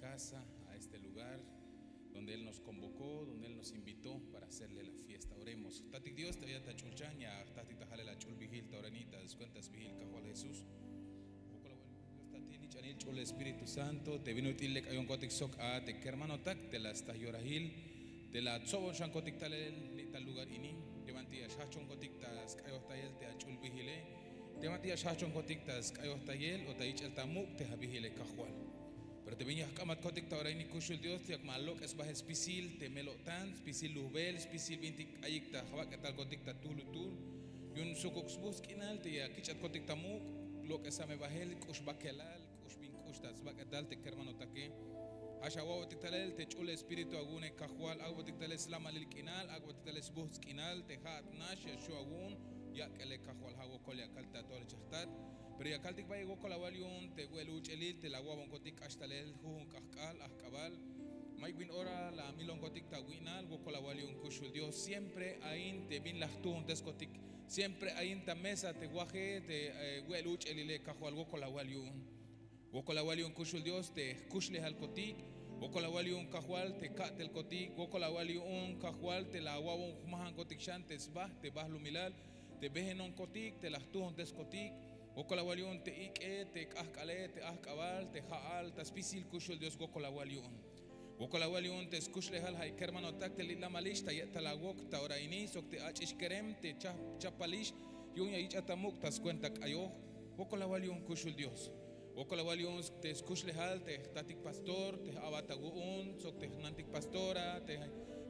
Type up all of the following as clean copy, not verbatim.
casa, a este lugar donde Él nos convocó, donde Él nos invitó para hacerle la fiesta. Oremos. Tatik Dios te vaya tachulchaña, tatik tajale la chul vigil tauranita, descuentas vigil cajual Jesús. El Espíritu Santo te vino tilek ayon kotik sok a te hermano tak te las tayorahil te la tsobon shan kotik tal lugar ini levanti a shachon kotik tas kayotayel te achul vigile te levanti a shachon kotik tas kayotayel o te ich el tamuk te habigile cajual. Pero te viñas kamat kotik tauraini kushul Dios te malok es baje spisil te melotan spisil lubel spisil bintik ayik ta hawak tal kotik ta tulutul yun sukuk buskinal te ya kichat kotik tamuk lo que se me bajel kush bakelal kush bin kush tas bakedal te hermano take ashawa tiktalel te chul espíritu agune cajual agua tiktalel slama lil kinal agua tiktalel bus kinal te hat nash shu agun ya que le cajual hago colia calta todo el chastat pero ya caltic va llegó con la valiun te huelu chelil te la agua boncotic ashtalel jun cascal ascabal Mike bin ora la milon gotik tawinal go con la valiun kushul Dios siempre ain te bin las tun descotic siempre ain ta mesa te guaje te huelu chelile cajual go con la valiun go con la valiun kushul Dios te kushle al cotic go con la valiun cajual te catel cotic go con la valiun cajual te la agua un mahan cotic chantes bah te bah lumilal te behenon cotic te las tun descotic go con la valiun te ike te cascale te ascabal te jaal te spisil kushul Dios go con la valiun Wokola waliun te skush lehal hay kermano tak te lila malish ta yetala wok ta oraini sok te achish kerem te chapalish yunya ich atamuk tas cuenta ayo wokola waliun kushul Dios wokola waliun te skush lehal te tatik pastor te abataguun sok te nantik pastora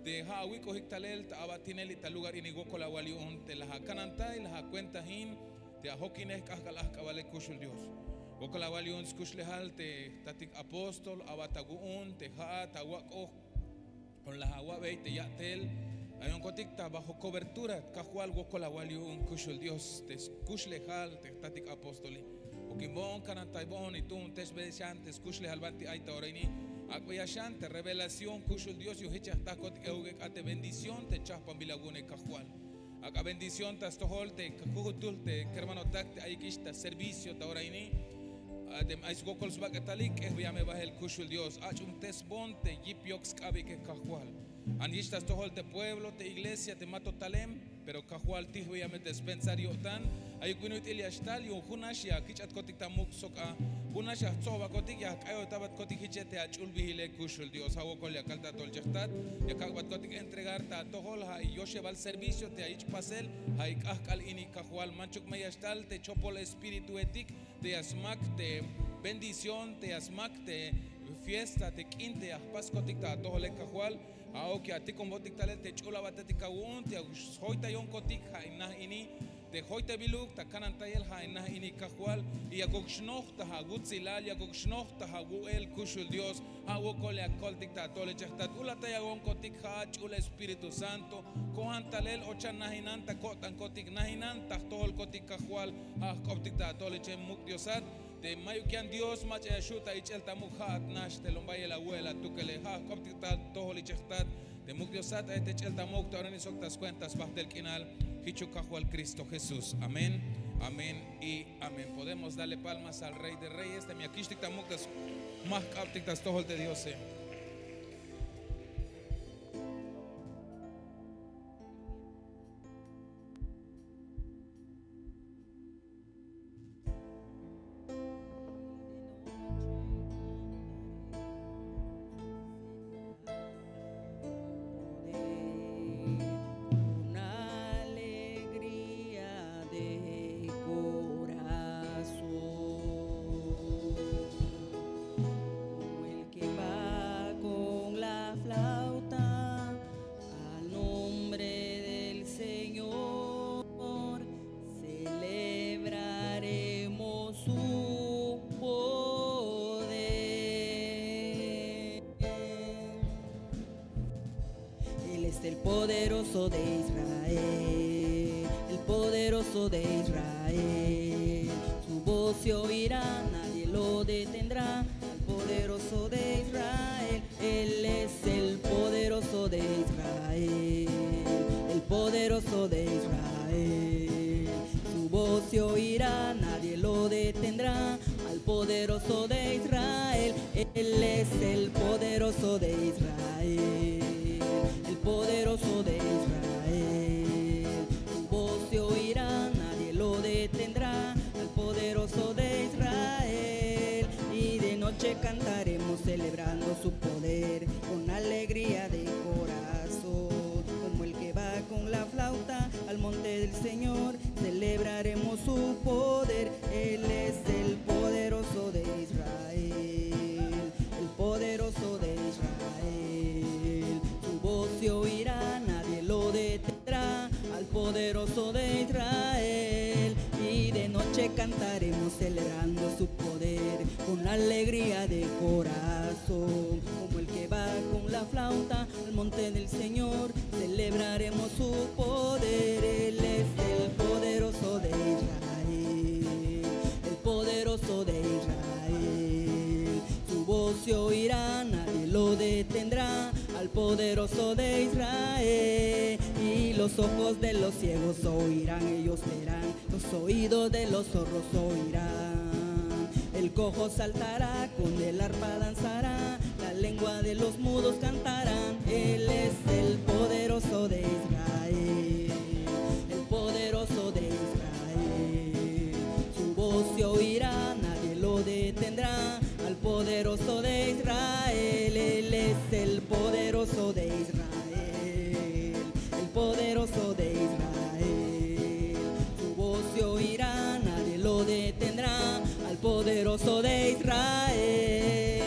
te hawiko hiktalel ta abatinel ta lugar ini wokola waliun te la kananta y la cuenta hin te ahokines kasgalas kabale kushul Dios Wokola waliun skush lehal te tatik apostol abataguun te ha tawako con la agua te yatel ayon kotik ta bajo cobertura cajual wokola waliun kushul Dios te skush lehal te tatik apostoli okimbon kanantaibon y tú te besante skush lehal banti aita oraini akwayashante revelación kushul Dios yo hecha ta kotik euge ate bendición te chaspan bilagune cajual acá bendición ta stohol te kugutul te hermano tak te aikista servicio ta oraini Adem ais gokols bagatalik es viame bajel kushul Dios achum tesbonte yipiox kabi que cajual anistas tohol te pueblo te iglesia te mato talem pero cajual ti viame dispensario tan ay kunuit iliashtal yo hunashia kichat kotik tamuk soka hunashia tsoba kotik ya kayo tabat kotik hichete achul bihile kushul Dios hago kol ya kalta tol jahtat ya kabat kotik entregar ta tohol ha yoshe val servicio te aich pasel hay kahkal ini cajual manchuk mayashtal te chopol espíritu etik te asmak te bendición te asmak te fiesta te quinte aspas kotik ta tohol cajual ao que ati con botik tale te chula batetika un te hoita yon kotik haina ini te hoita biluk ta kanantayel haina ini cajual y agokshnoch ta hagut zilal ya gokshnoch ta haguel kushul Dios hago kol ya koltik ta tole chahtat ula ta yagon kotik ha chula Espíritu Santo kohan talel ochan nahinan ta kotan kotik nahinan ta tol kotik cajual ha kotik ta tole chem muk Diosat te mayukian Dios mach ayuta ichel tamuk hat nash te lombay la abuela tu que le ha kotik ta tol chahtat te muk Diosat te ichel tamuk ta orani soktas cuentas bajo del kinal hichu cajual Cristo Jesús amén amén y amén. Podemos darle palmas al Rey de Reyes de mi akishtik tamuk tas más kaptik tas tohol de Dios poderoso de Israel, el poderoso de Israel. Su voz se oirá, nadie lo detendrá. El poderoso de Israel, Él es el poderoso de Israel, el poderoso de Israel. Su voz se oirá, nadie lo detendrá. Al poderoso de Israel, Él Él es el poderoso de Israel, el poderoso de Israel. Su voz se oirá, nadie lo detendrá, al poderoso de Israel. Y de noche cantaremos celebrando su poder con alegría de corazón, como el que va con la flauta al monte del Señor. Celebraremos su poder. Él es el poderoso de Israel, el poderoso de Israel. Su voz se oirá, nadie lo detendrá, al poderoso de Israel. Y de noche cantaremos celebrando su poder con alegría de corazón, como el que va con la flauta al monte del Señor. Celebraremos su poder. Él es el poderoso de Israel, el poderoso de Israel. Su voz se oirá, nadie lo detendrá, al poderoso de Israel. Y los ojos de los ciegos oirán, ellos verán, los oídos de los sordos oirán. El cojo saltará, con el arpa danzará, la lengua de los mudos cantarán. Él es el poderoso de Israel, el poderoso de Israel. Su voz se oirá, nadie lo detendrá, al poderoso de Israel. Él es el poderoso de Israel, el poderoso de Israel. Su voz se oirá, nadie lo detendrá, al poderoso de Israel.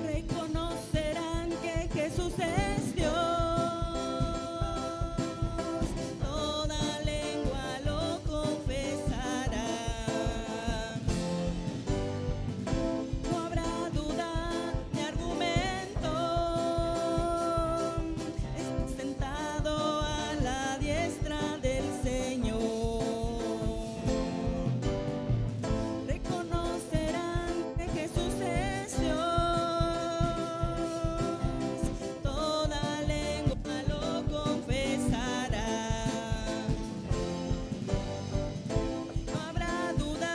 Reconocerán que Jesús es Dios, toda lengua lo confesará. No habrá duda ni argumento, está sentado a la diestra del Señor. Reconocerán que Jesús es Dios, toda lengua lo confesará. No habrá duda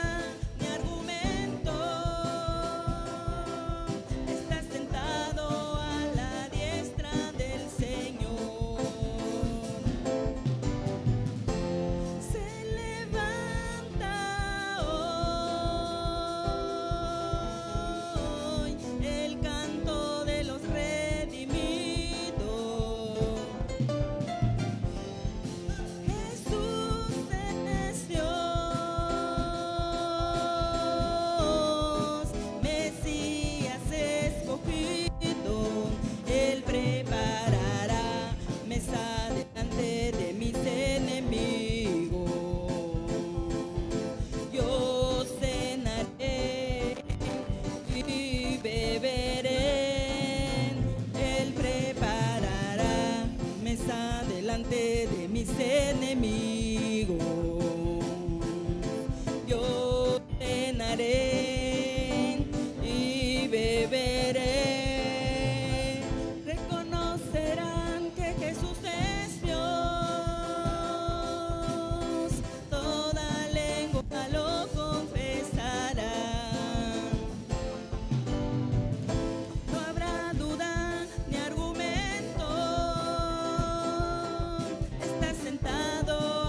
ni argumento, está sentado a la diestra del Señor. Se levanta hoy el canto de los redimidos. Jesús es Dios, Mesías escogido. Él preparará mesa delante de mis enemigos. Yo cenaré y beberé. Él preparará mesa delante de mis enemigos. Yo cenaré y beberé. Reconocerán que Jesús es Dios, toda lengua lo confesará. No habrá duda ni argumento, está sentado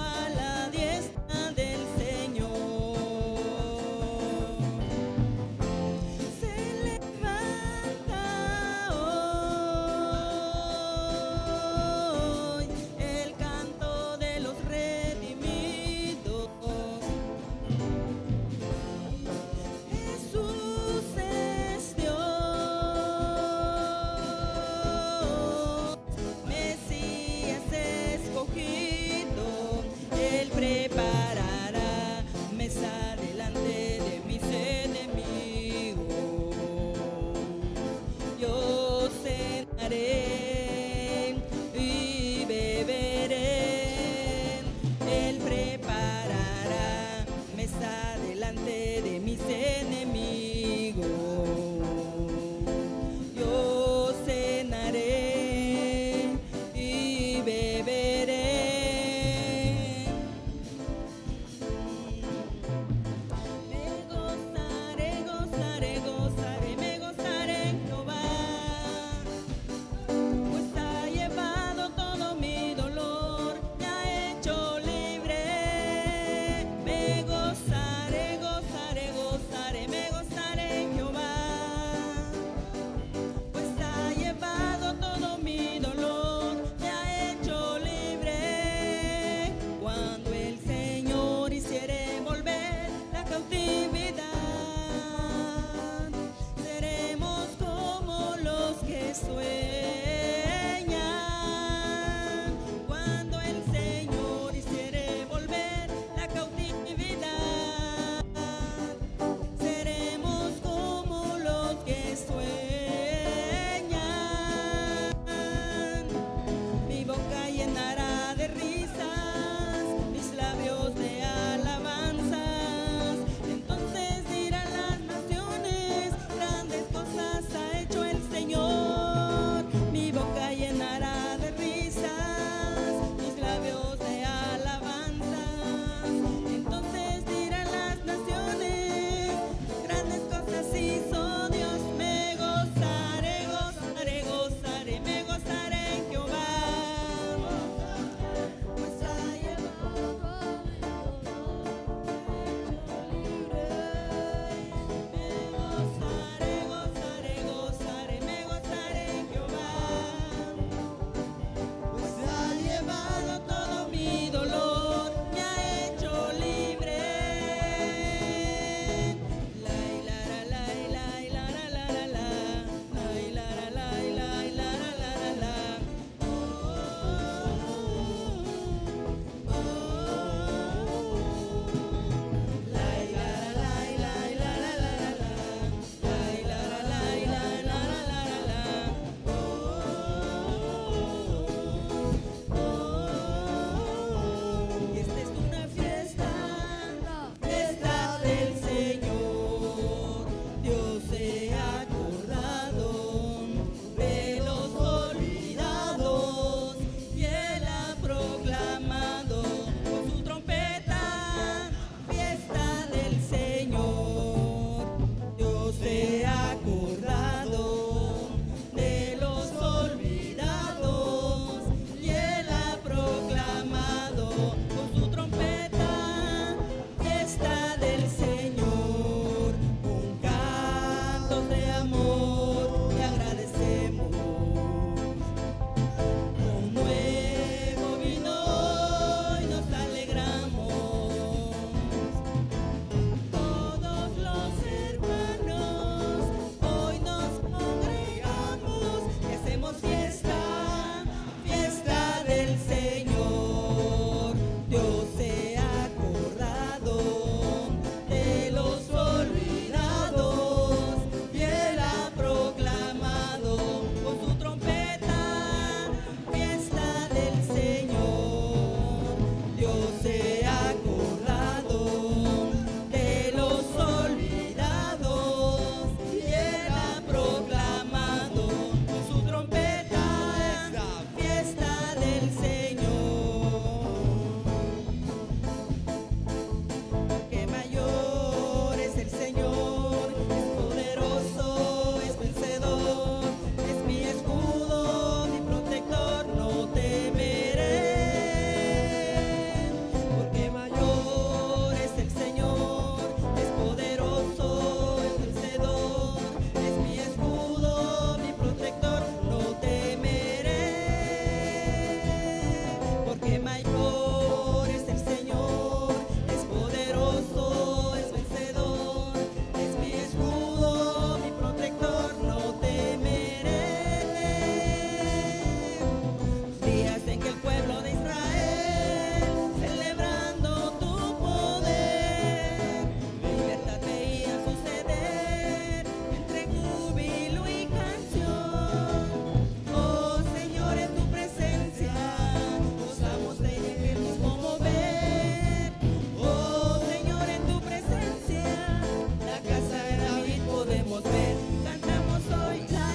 actos de amor te agradecemos. Con nuevo vino hoy nos alegramos. Todos los hermanos hoy nos congregamos y hacemos fiesta, fiesta del Señor. Dios se ha acordado de los olvidados y Él ha proclamado con su trompeta, fiesta del Señor. Dios se ha acordado de los olvidados y Él ha proclamado con su trompeta, fiesta del Señor. Que mayor es el Señor, es poderoso, es vencedor, es mi escudo, mi protector, no temeré. Porque mayor es el Señor, es poderoso, es vencedor, es mi escudo, mi protector, no temeré. Porque mayor es el Señor, es poderoso, es vencedor, es mi escudo, mi protector, no temeré. Días en que el pueblo de Israel, celebrando tu poder, libertad veía suceder entre júbilo y canción. Oh Señor, en tu presencia gozamos de el mismo mover. Oh Señor, en tu presencia la casa de David podemos ver. Cantamos hoy la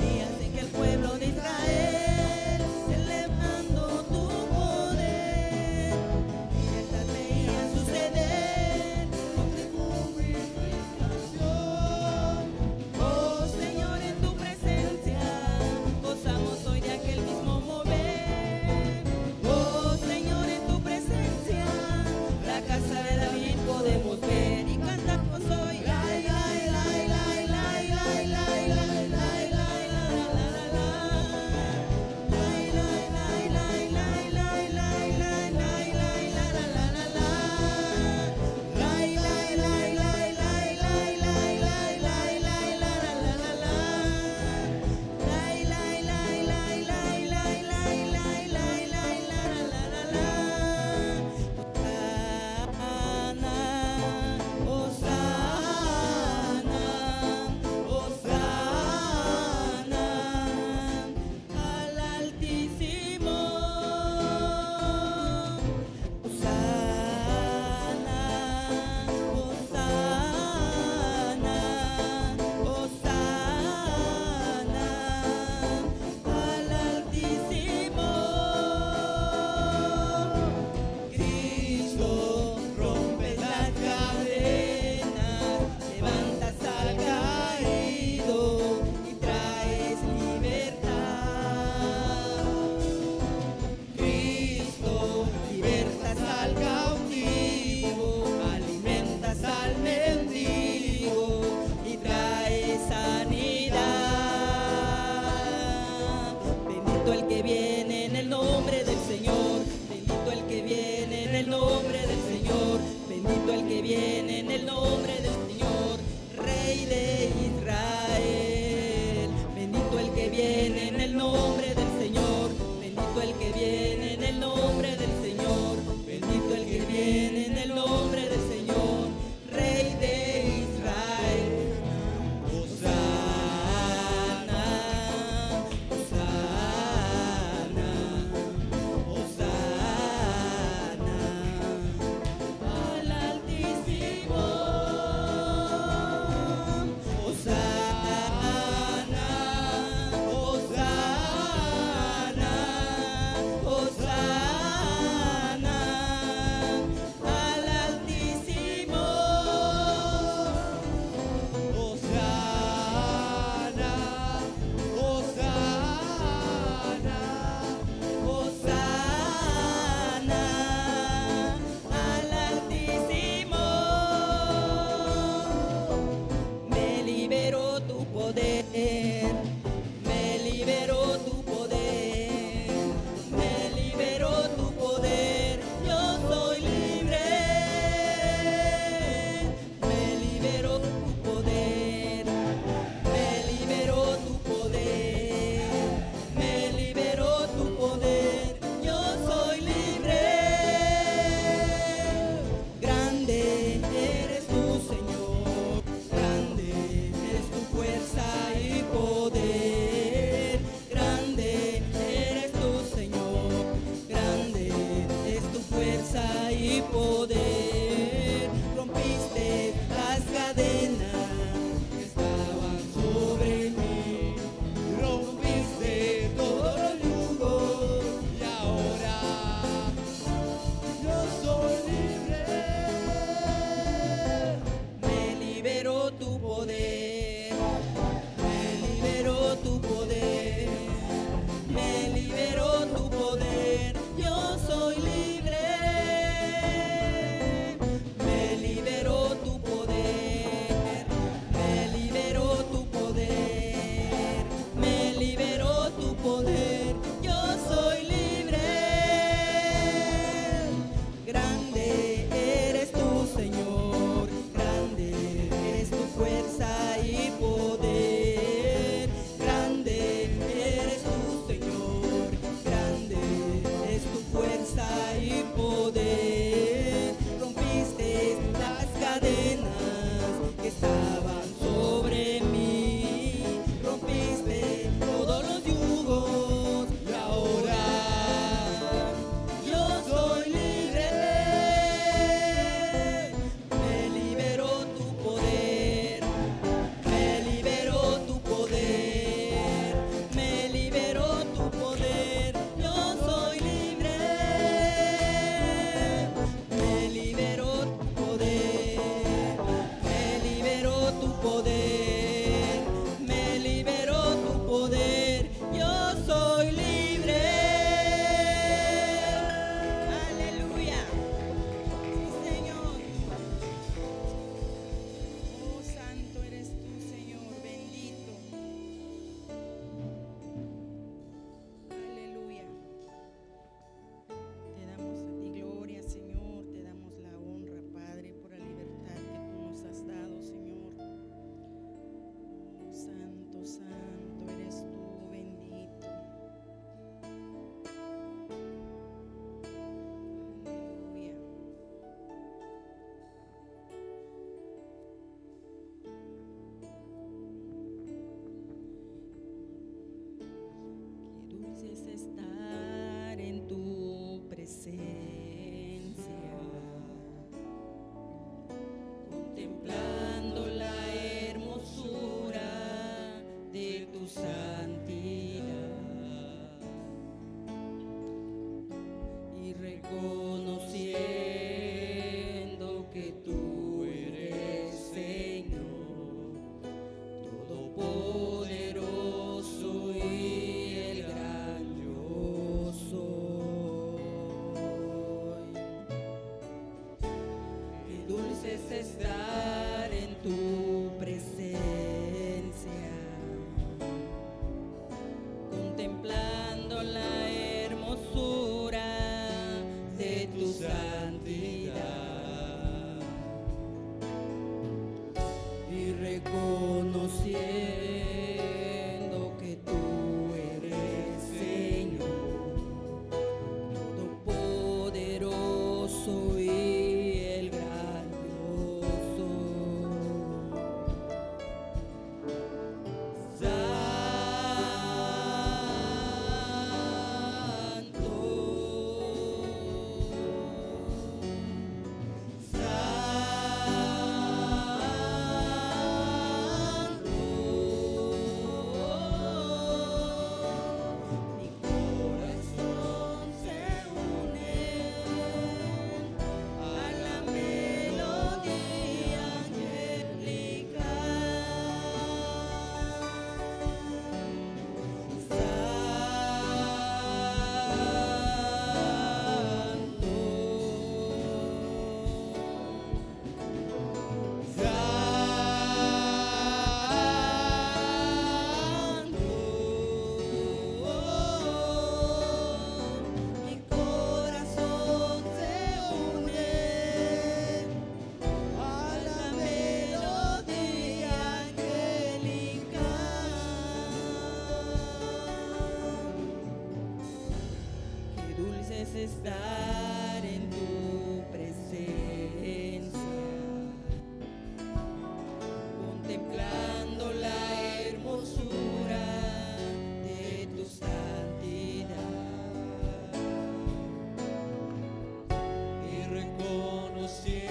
días en que el pueblo de Israel, celebrando tu poder, libertad veía suceder entre júbilo y canción. Oh Señor, en tu presencia gozamos hoy de aquel mismo mover. Oh Señor, en tu presencia la casa de David podemos ver y cantamos hoy Hosanna. dulce es estar en tu presencia, contemplando la hermosura de tu santidad y reconociendo que tú eres Señor todopoderoso y el gran yo soy. Qué dulce es estar en tu presencia, contemplando la hermosura de tu santidad y reconociendo que tú eres Señor todopoderoso y el gran yo soy. Mi corazón se une a la melodía mi corazón se une a la melodía angelical. Qué dulce es estar en tu presencia, contemplando la hermosura de tu santidad y reconociendo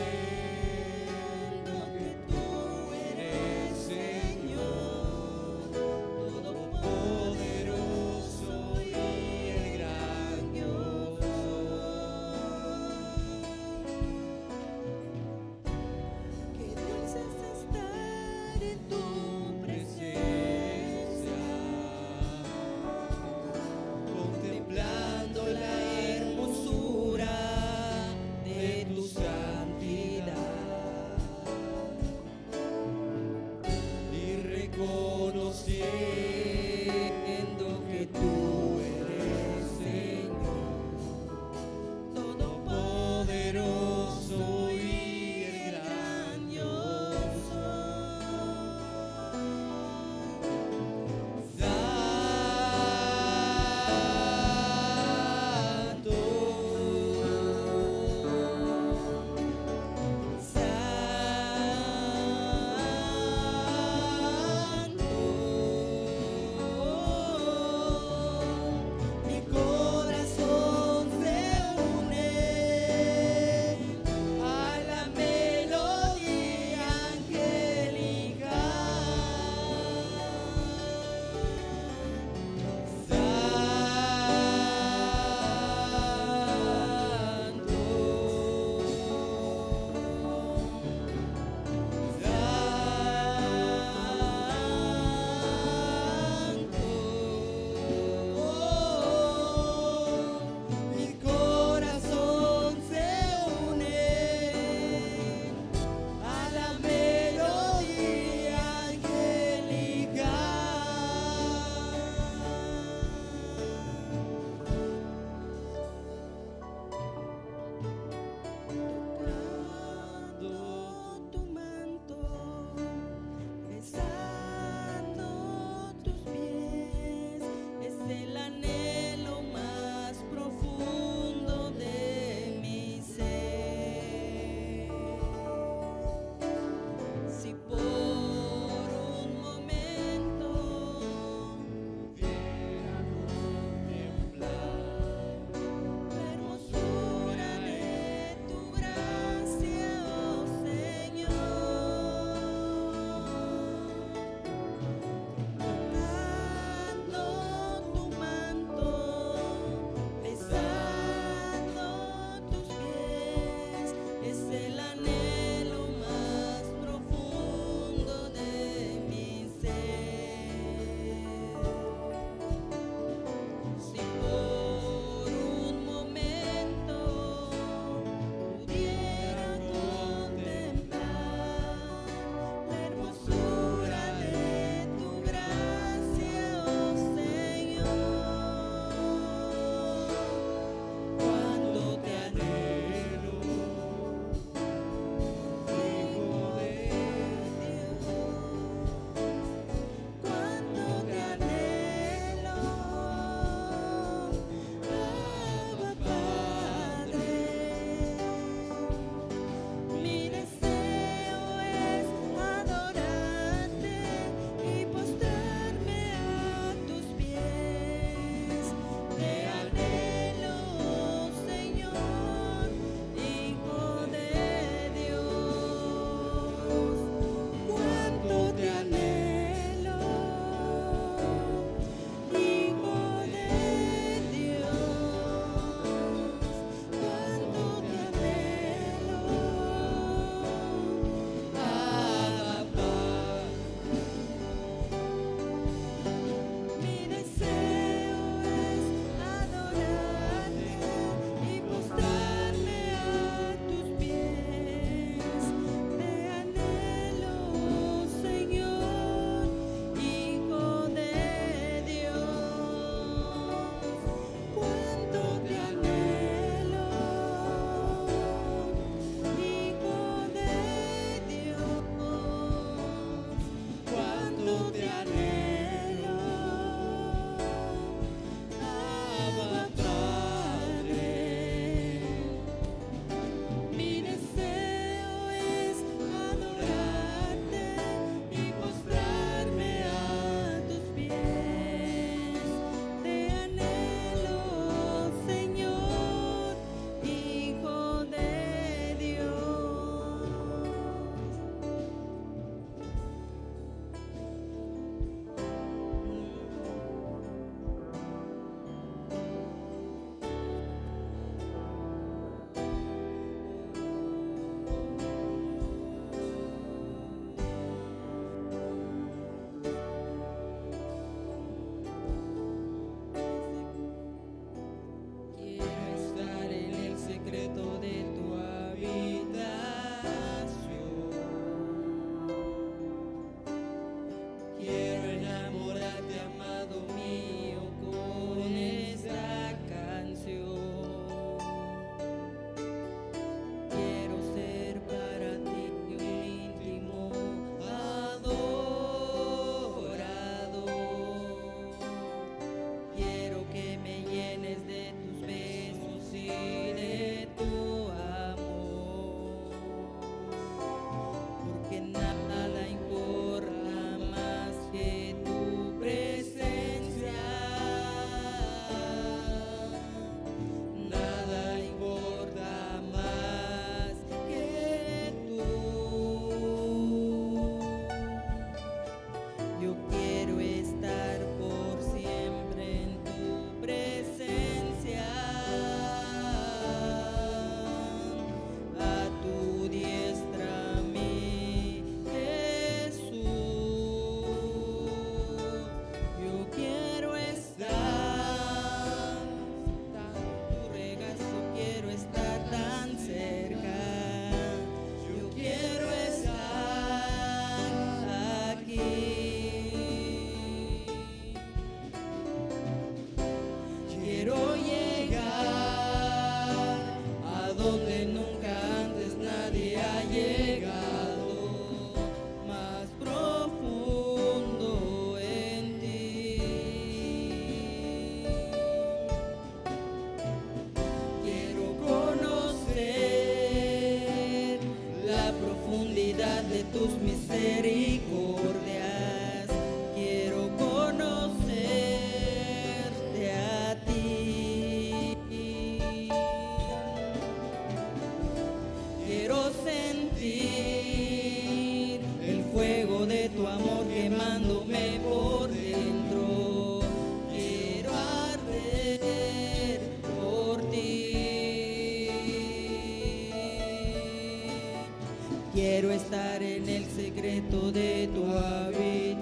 que tú eres Señor todopoderoso y el gran yo soy. secreto de tu habitación.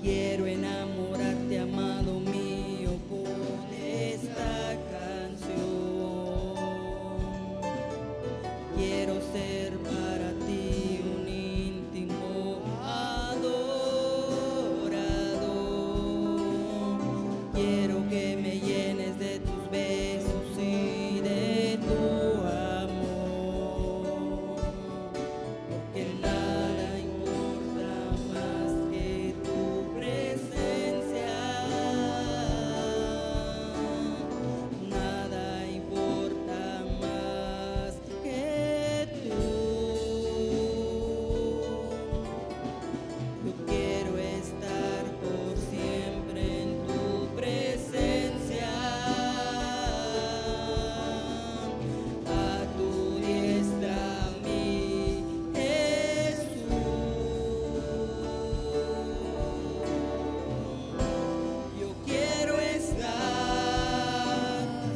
Quiero enamorarte, amado mío, con esta canción. Quiero ser para ti un íntimo adorador. Quiero que me llenes de tus besos y de tu amor, porque nada importa más que tu presencia. Nada importa más que tú. Yo quiero estar por siempre en tu presencia. A tu diestra, mi Jesús. Yo quiero estar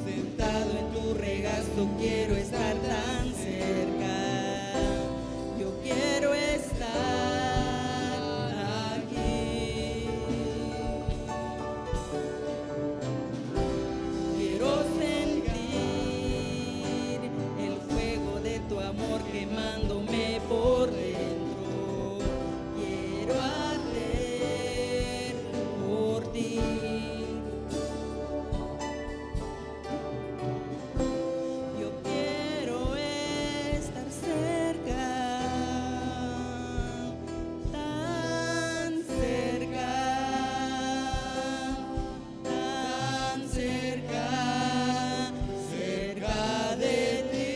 sentado en tu regazo, quiero estar tan cerca. Yo quiero estar aquí. Quiero sentir el fuego de tu amor quemándome por dentro. Quiero arder por ti. Yo quiero estar cerca, tan cerca, tan cerca, cerca de ti.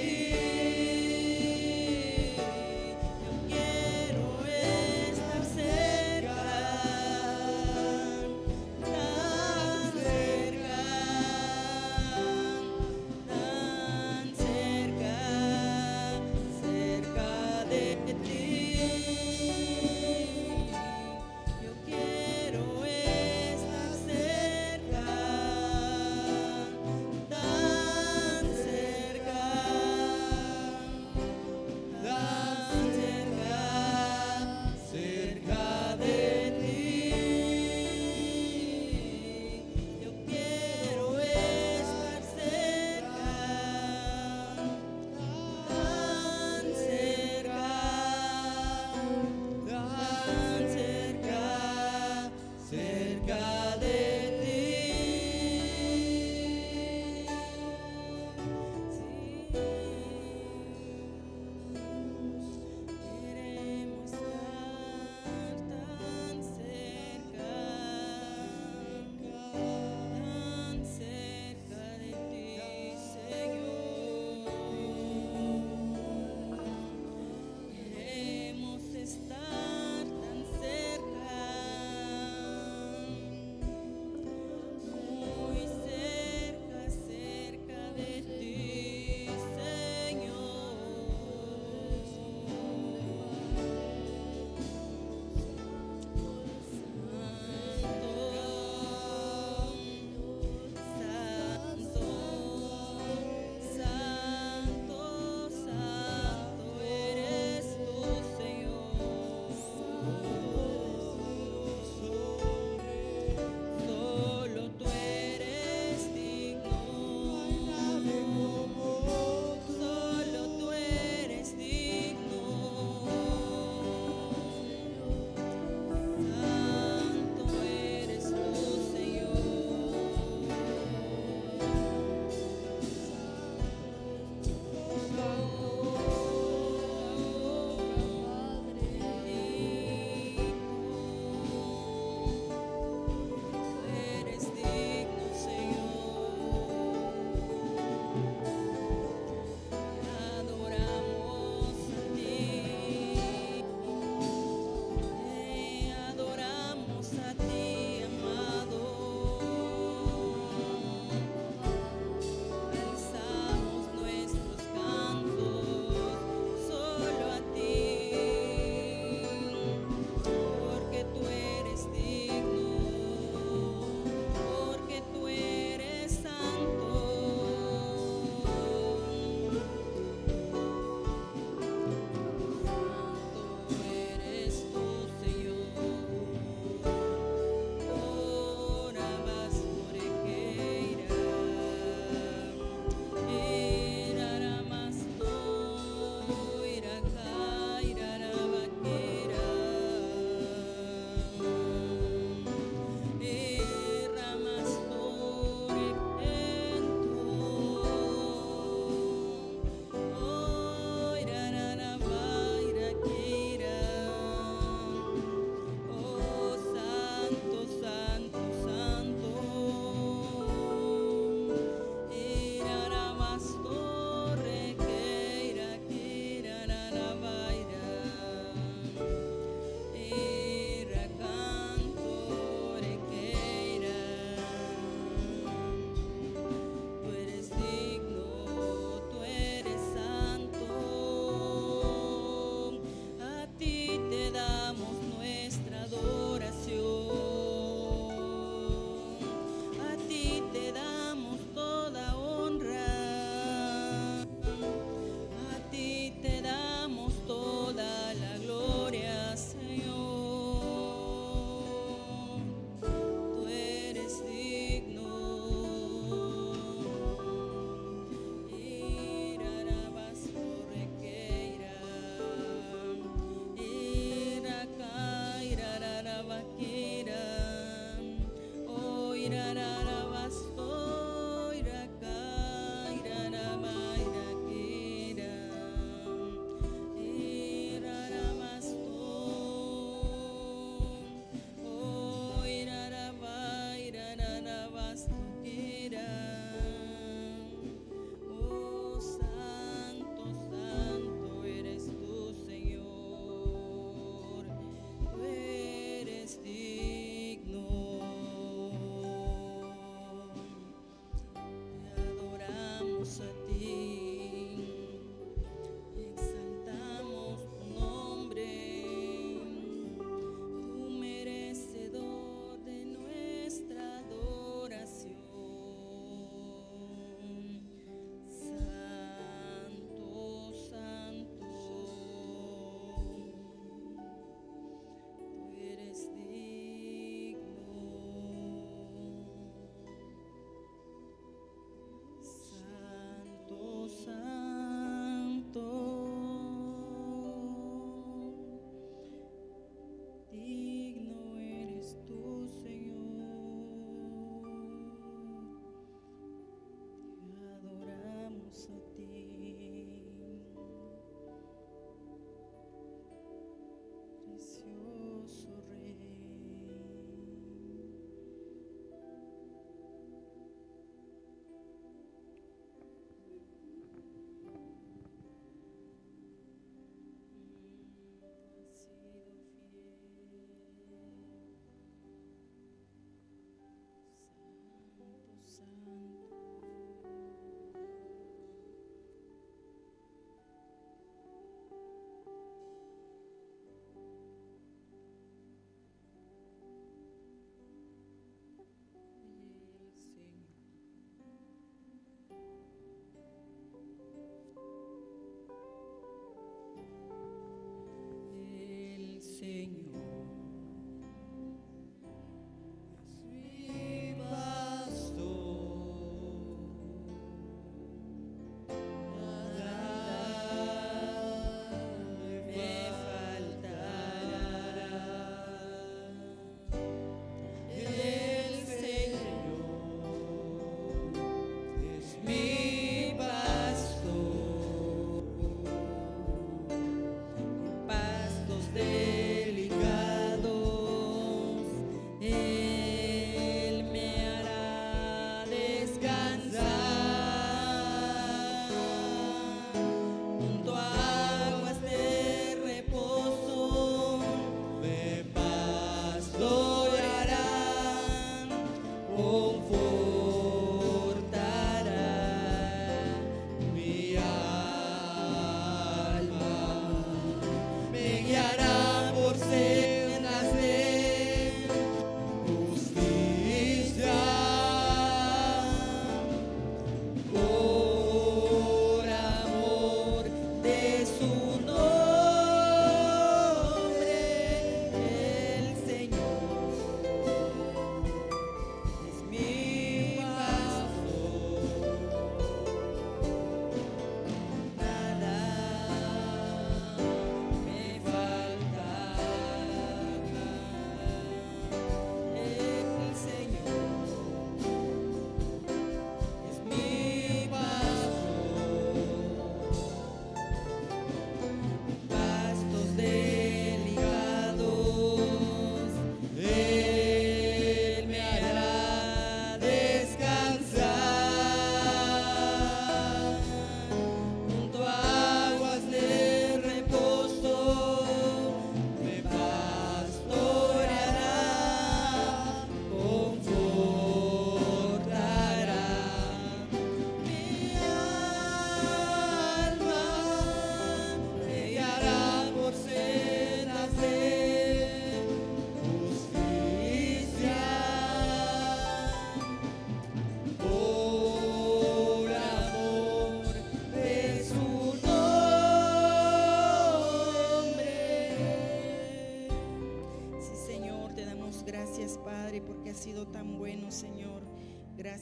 Yo quiero estar cerca, tan cerca, tan cerca, cerca de ti. Yo quiero estar cerca, tan cerca, tan cerca, cerca de ti. Yo quiero estar cerca, tan cerca, tan cerca, cerca de ti. Queremos estar tan cerca de ti, Señor. Queremos estar tan cerca,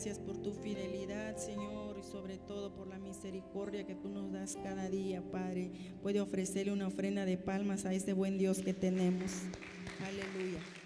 Gracias por tu fidelidad, Señor, y sobre todo por la misericordia que tú nos das cada día, Padre. Puede ofrecerle una ofrenda de palmas a este buen Dios que tenemos. Aleluya.